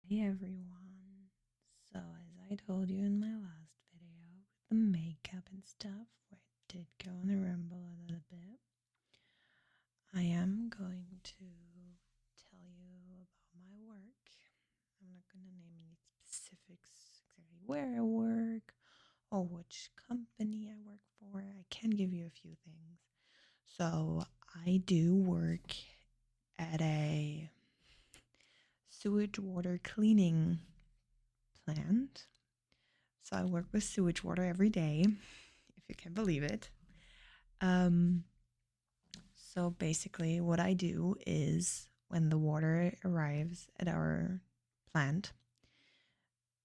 Hey everyone. So, as I told you in my last video with the makeup and stuff, where I did go on a ramble a little bit, I am going to tell you about my work. I'm not going to name any specifics exactly where I work or which company I work for. I can give you a few things. So, I do work at a sewage water cleaning plant. So I work with sewage water every day, if you can believe it. Um, so basically, what I do is when the water arrives at our plant,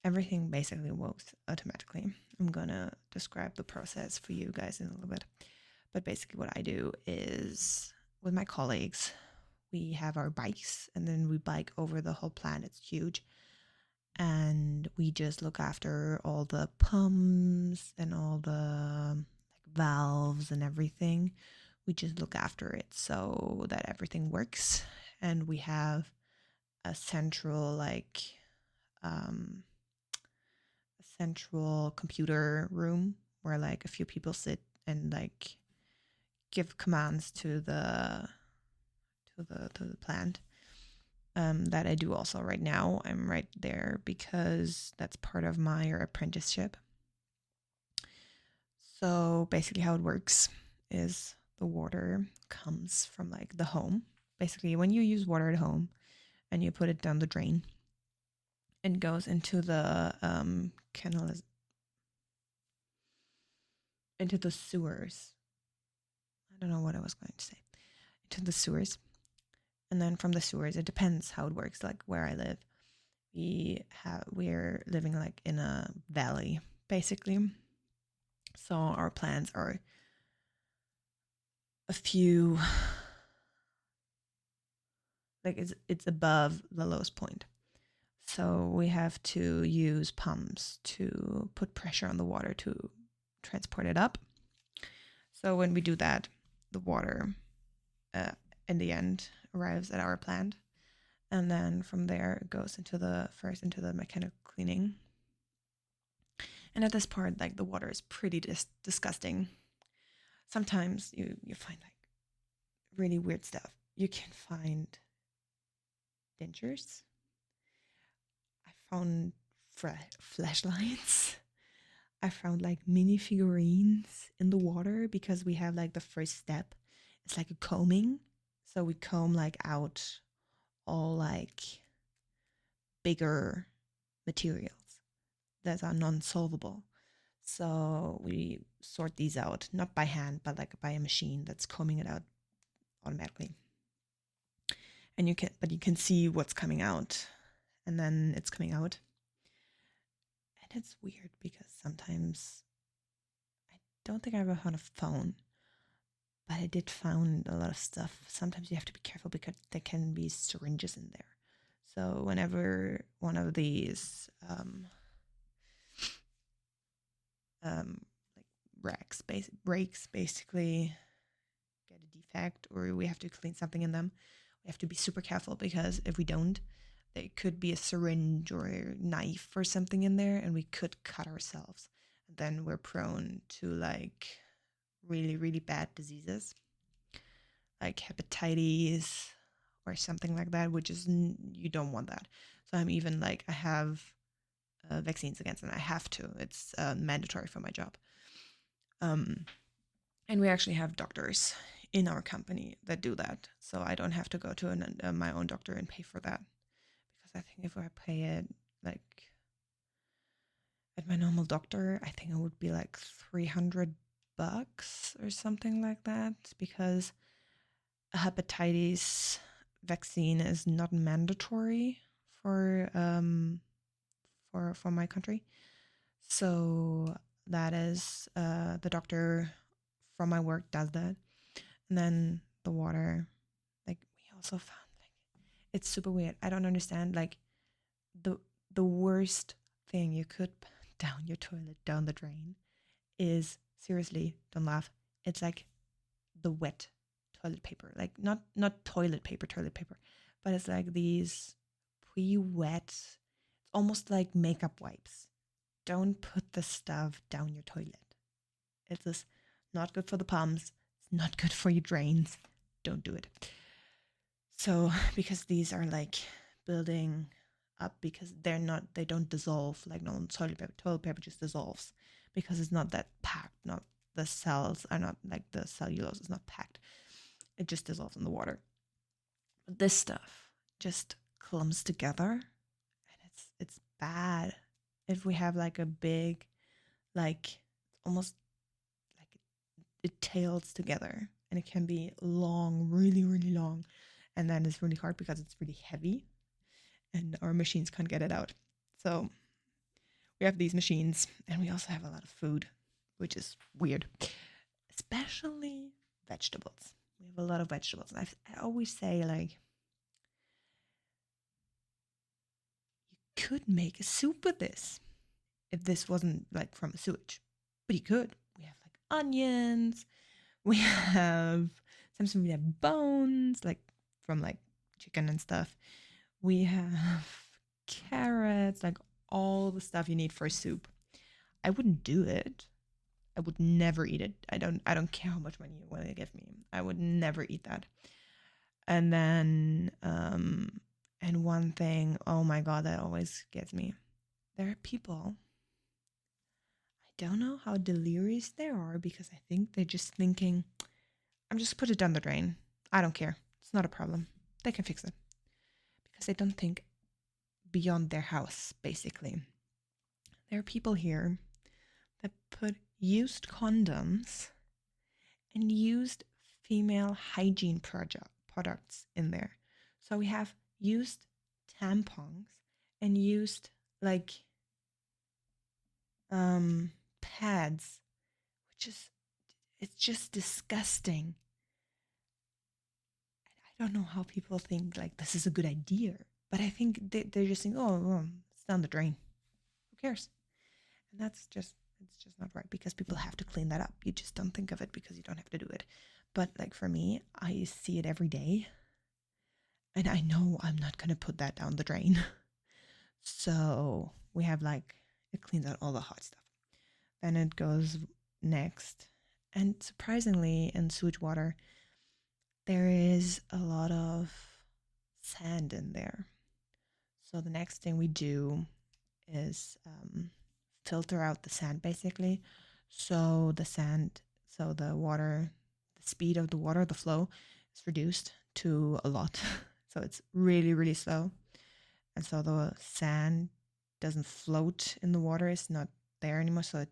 everything basically works automatically. I'm gonna describe the process for you guys in a little bit. But basically, what I do is with my colleagues, we have our bikes and then we bike over the whole plant. It's huge. And we just look after all the pumps and all the like valves and everything. We just look after it so that everything works, and we have a central um a central computer room where like a few people sit and like give commands to the plant. That I do also right now. I'm right there because that's part of my apprenticeship. So basically, how it works is the water comes from like the home. Basically, when you use water at home and you put it down the drain, it goes into the canal, into the sewers. I don't know what I was going to say. Into the sewers, and then from the sewers, it depends how it works. Like where I live, we're living like in a valley, basically. So our plants are a few like it's above the lowest point. So we have to use pumps to put pressure on the water to transport it up. So when we do that, the water uh, in the end arrives at our plant, and then from there it goes into the mechanical cleaning. And at this part, like the water is pretty disgusting. Sometimes you find like really weird stuff. You can find dentures. I found flashlights. I found like mini figurines in the water because we have like the first step. It's like a combing. So we comb like out all like bigger materials that are non-solvable. So we sort these out, not by hand, but like by a machine that's combing it out automatically. And you can see what's coming out, and then it's coming out. And it's weird because sometimes I don't think I ever had a phone, but I did find a lot of stuff. Sometimes you have to be careful because there can be syringes in there. So whenever one of these like breaks basically get a defect, or we have to clean something in them, we have to be super careful because if we don't, there could be a syringe or a knife or something in there, and we could cut ourselves. And then we're prone to like really, really bad diseases like hepatitis or something like that, which is you don't want that. So I'm even like I have vaccines against them. I have to. It's mandatory for my job. Um, and we actually have doctors in our company that do that, so I don't have to go to my own doctor and pay for that. Because I think if I pay it like at my normal doctor, I think it would be like $300 or something like that. Because a hepatitis vaccine is not mandatory for for my country. So that is the doctor from my work does that. And then the water, like we also found like it's super weird. I don't understand like the the worst thing you could put down your toilet down the drain is seriously, don't laugh. It's like the wet toilet paper. Like not toilet paper, but it's like these pre-wet almost like makeup wipes. Don't put the stuff down your toilet. It is not good for the palms. It's not good for your drains. Don't do it. So, because these are like building up because they don't dissolve like normal toilet paper just dissolves because it's not that packed, not the cells are not like the cellulose is not packed. It just dissolves in the water. But this stuff just clumps together and it's bad. If we have like a big, like almost like it tails together and it can be long, really, really long. And then it's really hard because it's really heavy and our machines can't get it out. So we have these machines and we also have a lot of food, which is weird, especially vegetables. We have a lot of vegetables. And I always say, like, you could make a soup with this if this wasn't like from a sewage, but you could. We have like onions, we have sometimes we have bones, like from like chicken and stuff. We have carrots, like all the stuff you need for a soup. I wouldn't do it. I would never eat it. I don't care how much money you want to give me. I would never eat that. And then and one thing, oh my god, that always gets me. There are people, I don't know how delirious they are because I think they're just thinking, I'm just put it down the drain. I don't care. It's not a problem. They can fix it. Because they don't think beyond their house, basically. There are people here that put used condoms and used female hygiene products in there. So we have used tampons and used like pads, which is it's just disgusting. I don't know how people think like this is a good idea, but I think they're just saying, oh, well, it's down the drain. Who cares? And it's just not right because people have to clean that up. You just don't think of it because you don't have to do it. But like for me, I see it every day and I know I'm not going to put that down the drain. So we have like, it cleans out all the hot stuff. Then it goes next. And surprisingly, in sewage water, there is a lot of sand in there. So the next thing we do is filter out the sand basically. So the water, the speed of the water, the flow is reduced to a lot. So it's really, really slow. And so the sand doesn't float in the water. It's not there anymore. So it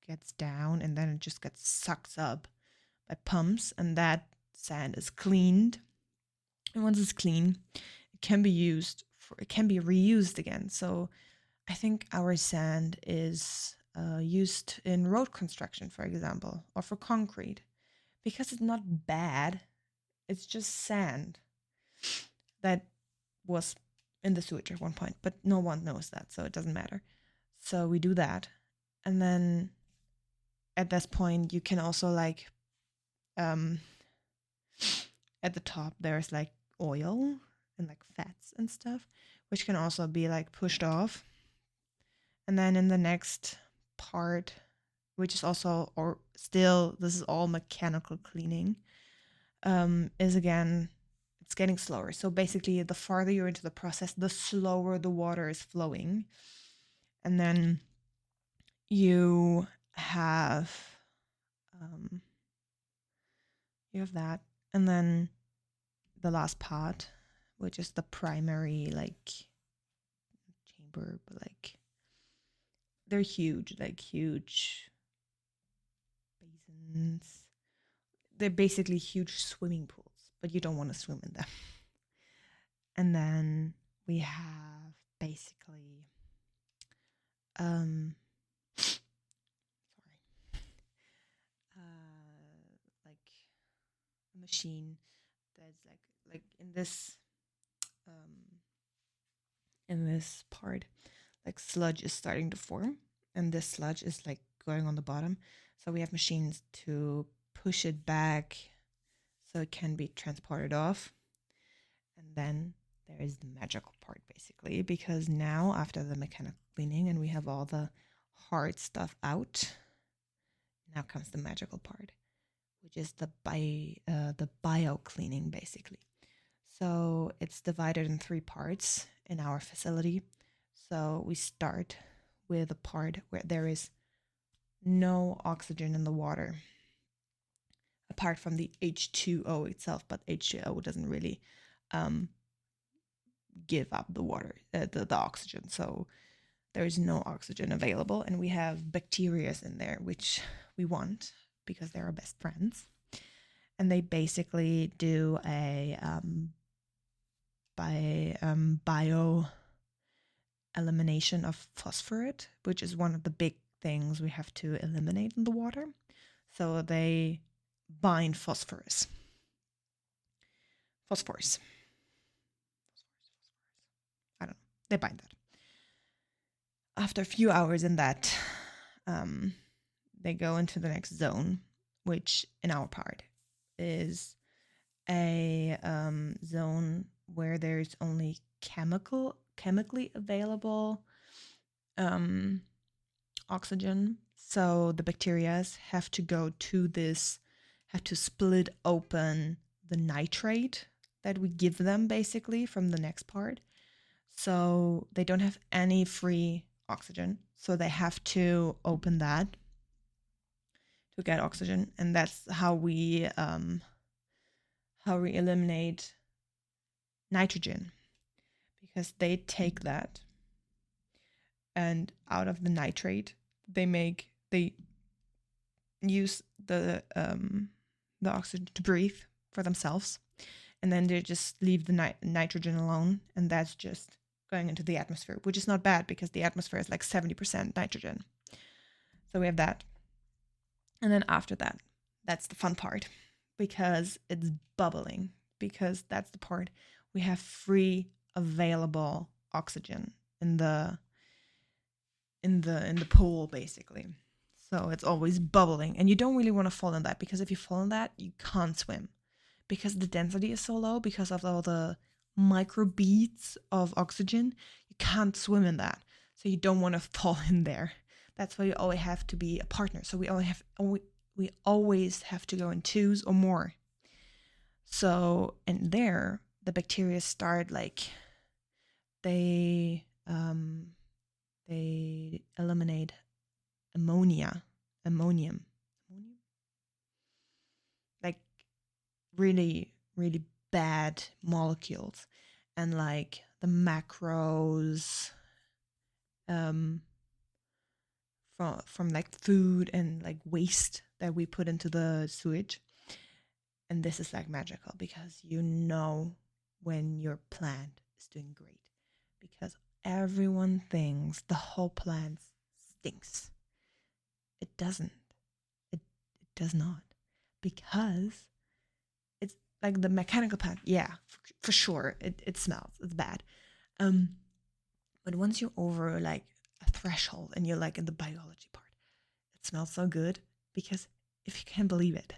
gets down and then it just gets sucked up by pumps and that sand is cleaned. And once it's clean, it can be reused again. So I think our sand is used in road construction, for example, or for concrete, because it's not bad. It's just sand that was in the sewage at one point, but no one knows that, so it doesn't matter. So we do that. And then at this point, you can also like, at the top, there's like oil and like fats and stuff, which can also be like pushed off. And then in the next part, which is also, or still, this is all mechanical cleaning, is again, it's getting slower. So basically, the farther you're into the process, the slower the water is flowing. And then you have that. And then the last part, which is the primary like chamber, but like they're huge, like huge basins. They're basically huge swimming pools, but you don't want to swim in them. And then we have basically like a machine that's like in this part, like sludge is starting to form and this sludge is like going on the bottom. So we have machines to push it back so it can be transported off. And then there is the magical part basically, because now after the mechanical cleaning and we have all the hard stuff out, now comes the magical part, which is the bio cleaning basically. So it's divided in three parts in our facility. So we start with a part where there is no oxygen in the water, apart from the H2O itself, but H2O doesn't really give up the water, the oxygen. So there is no oxygen available, and we have bacteria in there, which we want because they're our best friends. And they basically do a bio elimination of phosphorus, which is one of the big things we have to eliminate in the water. So they bind phosphorus. I don't know. They bind that. After a few hours in that, they go into the next zone, which in our part is a zone where there's only chemically available oxygen. So the bacteria have to split open the nitrate that we give them basically from the next part. So they don't have any free oxygen. So they have to open that to get oxygen. And that's how we eliminate nitrogen, because they take that, and out of the nitrate they use the oxygen to breathe for themselves, and then they just leave the nitrogen alone, and that's just going into the atmosphere, which is not bad because the atmosphere is like 70% nitrogen. So we have that. And then after that, that's the fun part, because it's bubbling, because that's the part we have free available oxygen in the pool basically. So it's always bubbling, and you don't really want to fall in that, because if you fall in that, you can't swim, because the density is so low, because of all the microbeads of oxygen. You can't swim in that, so you don't want to fall in there. That's why you always have to be a partner. So we always have to go in twos or more. So in there, the bacteria start like they eliminate ammonium, like really, really bad molecules, and like the macros from like food and like waste that we put into the sewage. And this is like magical, because you know when your plant is doing great, because everyone thinks the whole plant stinks. It doesn't. It does not, because it's like the mechanical plant. Yeah, for sure, it smells. It's bad. But once you're over like a threshold and you're like in the biology part, it smells so good, because if you can believe it,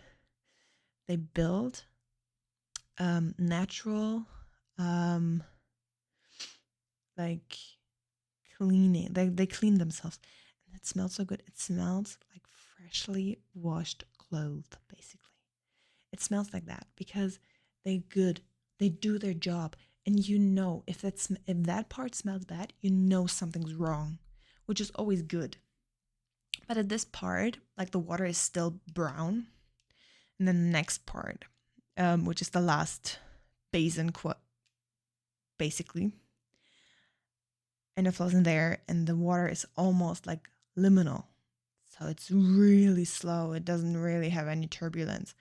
they build natural like cleaning. They clean themselves, and it smells so good. It smells like freshly washed clothes, basically. It smells like that because they do their job, and you know if that part smells bad, you know something's wrong, which is always good. But at this part, like the water is still brown, and then the next part, which is the last basin, basically, and it flows in there, and the water is almost like liminal, so it's really slow. It doesn't really have any turbulence,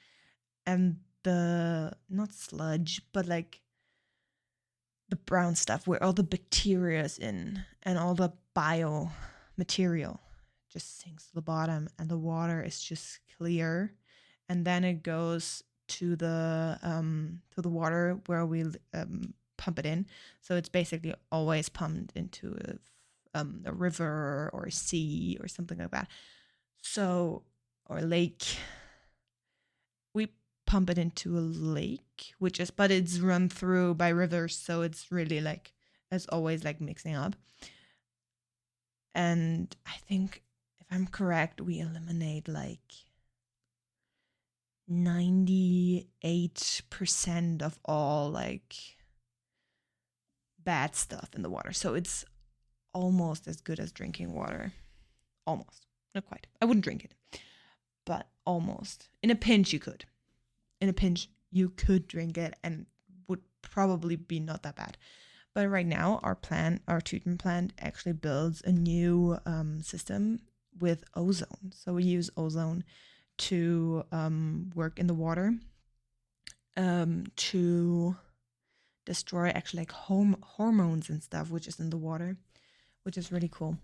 and the not sludge, but like the brown stuff where all the bacteria is in and all the bio material just sinks to the bottom, and the water is just clear, and then it goes to the water where we pump it in. So it's basically always pumped into a river or a sea or something like that. So, or a lake. We pump it into a lake, but it's run through by rivers, so it's really like, as always, like mixing up. And I think, if I'm correct, we eliminate like 98% of all like bad stuff in the water. So it's almost as good as drinking water. Almost. Not quite. I wouldn't drink it, but almost. In a pinch, you could. In a pinch, you could drink it and would probably be not that bad. But right now, our treatment plant actually builds a new system with ozone. So we use ozone to work in the water, to destroy actually like hormones and stuff, which is in the water, which is really cool.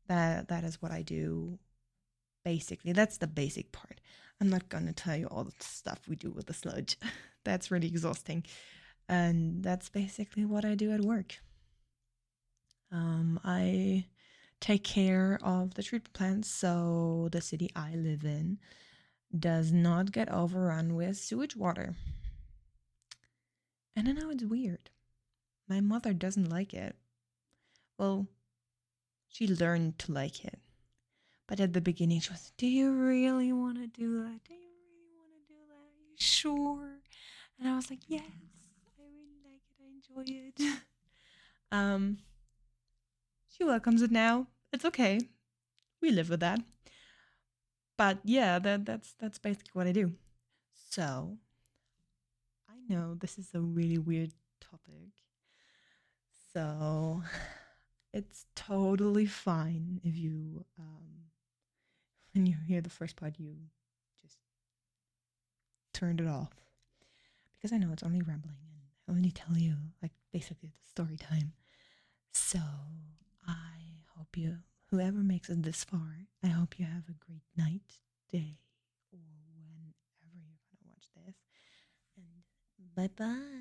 That is what I do. Basically, that's the basic part. I'm not gonna tell you all the stuff we do with the sludge. That's really exhausting. And that's basically what I do at work. I take care of the treatment plants so the city I live in does not get overrun with sewage water. And I know it's weird. My mother doesn't like it. Well, she learned to like it. But at the beginning, she was, do you really want to do that? Do you really want to do that? Are you sure? And I was like, yes, I really like it. I enjoy it. She welcomes it now. It's okay. We live with that. But yeah, that's basically what I do. So I know this is a really weird topic. So it's totally fine if you when you hear the first part, you just turned it off. Because I know it's only rambling and I only tell you, like, basically the story time. So I hope whoever makes it this far, I hope you have a great night, day, or whenever you're going to watch this. And bye bye.